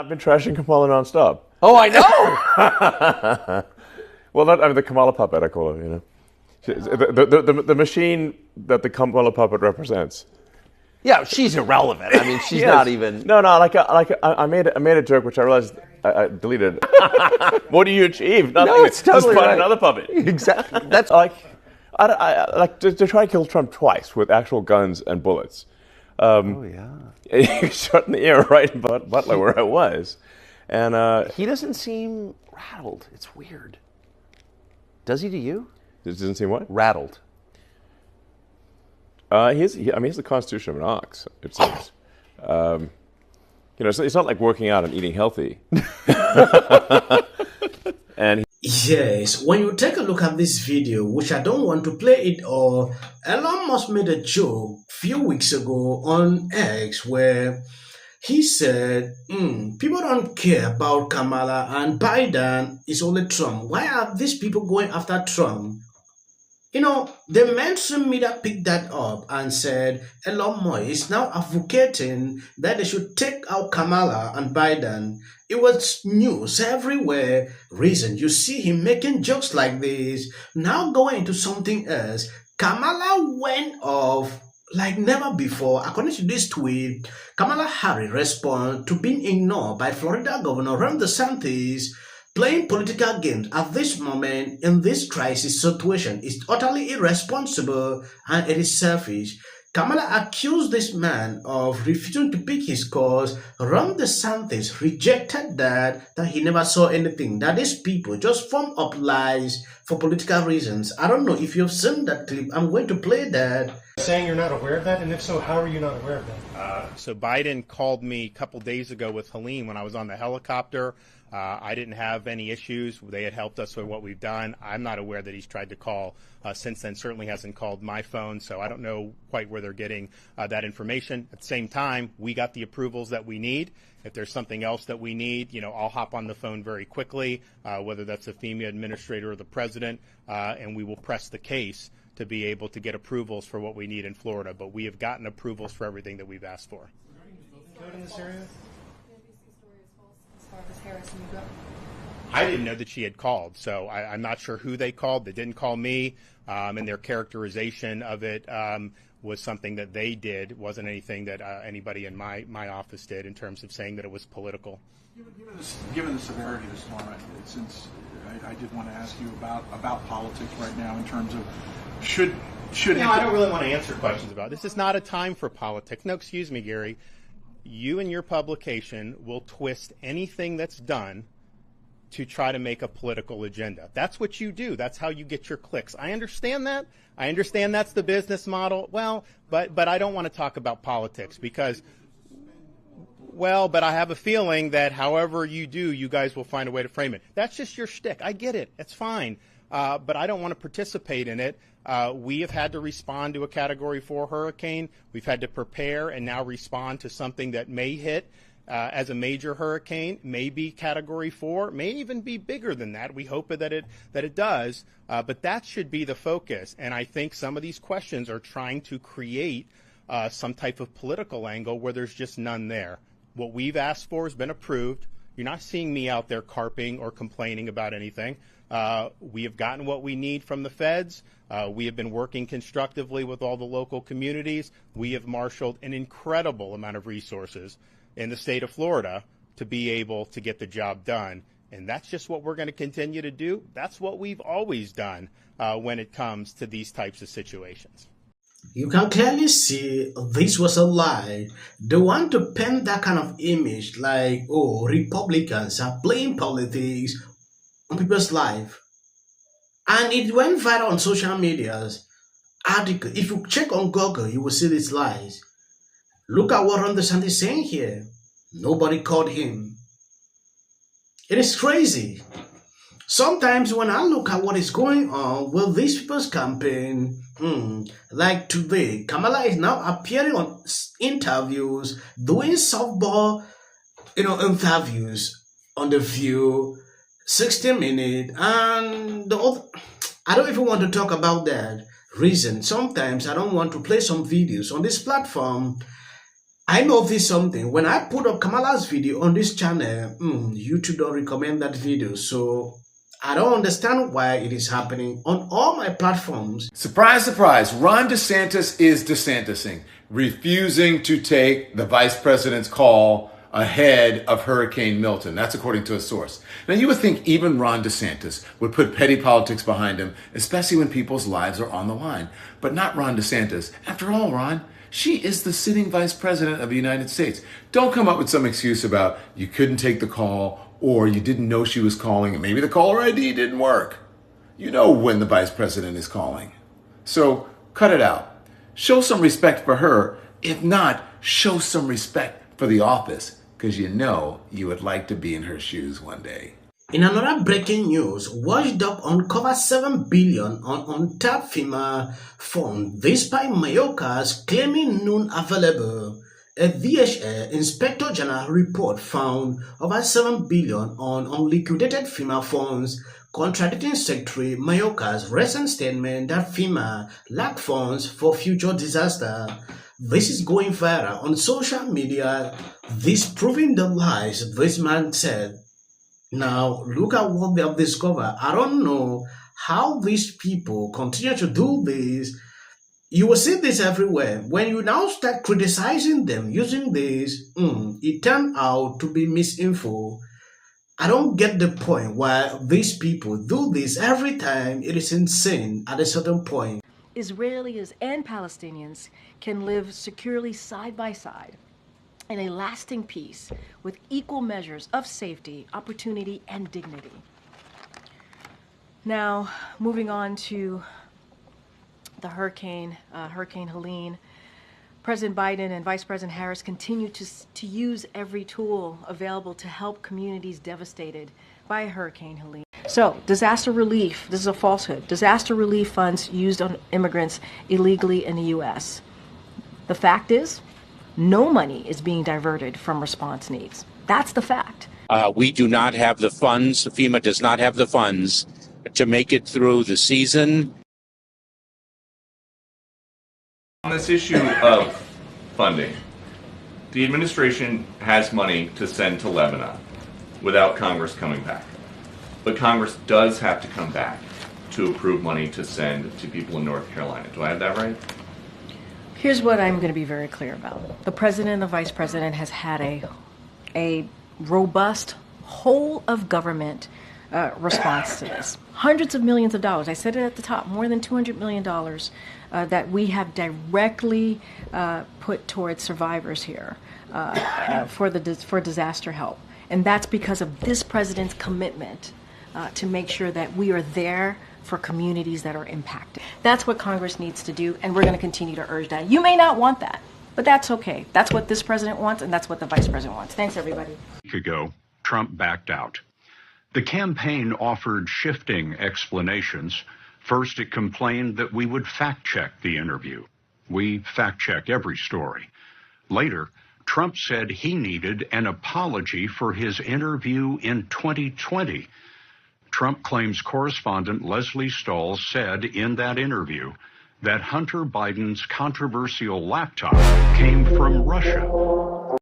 I've been trashing Kamala nonstop. Oh, I know. Well, the Kamala puppet, I call her. You know, the machine that the Kamala puppet represents. Yeah, she's irrelevant. I mean, she's Yes. not even. No. I made a joke which I realized I deleted. What do you achieve? Nothing. No, it's totally Just find right. another puppet. Exactly. That's I like to try to kill Trump twice with actual guns and bullets. oh yeah. He shot in the ear right in Butler where I was, and He doesn't seem rattled. It's weird. Does he to you? it doesn't seem what? Rattled. He's the constitution of an ox. It seems. You know, it's not like working out and eating healthy. And Yes, when you take a look at this video, which I don't want to play it all, Elon Musk made a joke a few weeks ago on X where he said, people don't care about Kamala and Biden, it's only Trump. Why are these people going after Trump? You know, the mainstream media picked that up and said Elon Musk is now advocating that they should take out Kamala and Biden. It was news everywhere. Reason you see him making jokes like this. Now going into something else, Kamala went off like never before. According to this tweet, Kamala Harris responded to being ignored by Florida Governor Ron DeSantis. Playing political games at this moment in this crisis situation is utterly irresponsible and it is selfish. Kamala accused this man of refusing to pick his cause. Ron DeSantis rejected that he never saw anything, that these people just form up lies for political reasons. I don't know if you've seen that clip. I'm going to play that. Saying you're not aware of that, and if so, how are you not aware of that? So Biden called me a couple days ago with Helene when I was on the helicopter. I didn't have any issues. They had helped us with what we've done. I'm not aware that he's tried to call since then. Certainly hasn't called my phone, so I don't know quite where they're getting that information. At the same time, we got the approvals that we need. If there's something else that we need, you know, I'll hop on the phone very quickly, whether that's the FEMA administrator or the president, and we will press the case to be able to get approvals for what we need in Florida. But we have gotten approvals for everything that we've asked for. Code in this area? I didn't know that she had called, so I'm not sure who they called. They didn't call me, and their characterization of it was something that they did. It wasn't anything that anybody in my office did in terms of saying that it was political. Given the severity of the storm, since I did want to ask you about politics right now in terms of should I don't really want to answer questions about it. This is not a time for politics. No, excuse me, Gary. You and your publication will twist anything that's done to try to make a political agenda. That's what you do. That's how you get your clicks. I understand that. I understand that's the business model. Well, but I don't want to talk about politics because, but I have a feeling that however you do, you guys will find a way to frame it. That's just your shtick. I get it. It's fine. But I don't want to participate in it. We have had to respond to a Category 4 hurricane. We've had to prepare and now respond to something that may hit as a major hurricane, may be Category 4, may even be bigger than that. We hope that it does. But that should be the focus. And I think some of these questions are trying to create some type of political angle where there's just none there. What we've asked for has been approved. You're not seeing me out there carping or complaining about anything. We have gotten what we need from the feds. We have been working constructively with all the local communities. We have marshaled an incredible amount of resources in the state of Florida to be able to get the job done. And that's just what we're going to continue to do. That's what we've always done when it comes to these types of situations. You can clearly see this was a lie. They want to paint that kind of image like, oh, Republicans are playing politics on people's life. And it went viral on social media's article. If you check on Google, you will see these lies. Look at what Ron DeSantis is saying here. Nobody called him. It is crazy. Sometimes when I look at what is going on with these people's campaign, like today, Kamala is now appearing on interviews, doing softball, interviews on The View, 60 Minutes, and the other. I don't even want to talk about that reason. Sometimes I don't want to play some videos on this platform. I noticed something. When I put up Kamala's video on this channel, YouTube don't recommend that video. So I don't understand why it is happening on all my platforms. Surprise, surprise, Ron DeSantis is DeSantising, refusing to take the vice president's call ahead of Hurricane Milton. That's according to a source. Now, you would think even Ron DeSantis would put petty politics behind him, especially when people's lives are on the line. But not Ron DeSantis. After all, Ron, she is the sitting vice president of the United States. Don't come up with some excuse about you couldn't take the call or you didn't know she was calling and maybe the caller ID didn't work. You know when the vice president is calling. So cut it out. Show some respect for her. If not, show some respect for the office, because you know you would like to be in her shoes one day. In another breaking news, Watchdog uncovers $7 billion on untapped FEMA fund, despite Mayorkas claiming none available. A VHA Inspector General report found over $7 billion on unliquidated FEMA funds, contradicting Secretary Mayorkas' recent statement that FEMA lacked funds for future disaster. This is going viral on social media, disproving the lies this man said. Now, look at what they have discovered. I don't know how these people continue to do this. You will see this everywhere. When you now start criticizing them using this, it turned out to be misinfo. I don't get the point why these people do this every time. It is insane at a certain point. Israelis and Palestinians can live securely side by side in a lasting peace with equal measures of safety, opportunity, and dignity. Now, moving on to the Hurricane Helene. President Biden and Vice President Harris continue to use every tool available to help communities devastated by Hurricane Helene. So, disaster relief, this is a falsehood. Disaster relief funds used on immigrants illegally in the U.S. The fact is, no money is being diverted from response needs. That's the fact. We do not have the funds, FEMA does not have the funds to make it through the season. On this issue of funding, the administration has money to send to Lebanon without Congress coming back. But Congress does have to come back to approve money to send to people in North Carolina. Do I have that right? Here's what I'm going to be very clear about. The president and the vice president has had a robust whole of government response to this. Hundreds of millions of dollars. I said it at the top, more than $200 million that we have directly put towards survivors here for disaster help. And that's because of this president's commitment to make sure that we are there for communities that are impacted. That's what Congress needs to do, and we're going to continue to urge that. You may not want that, but that's okay. That's what this president wants, and that's what the vice president wants. Thanks, everybody. A week ago, Trump backed out. The campaign offered shifting explanations. First, it complained that we would fact-check the interview. We fact-check every story. Later, Trump said he needed an apology for his interview in 2020. Trump claims correspondent Leslie Stahl said in that interview that Hunter Biden's controversial laptop came from Russia.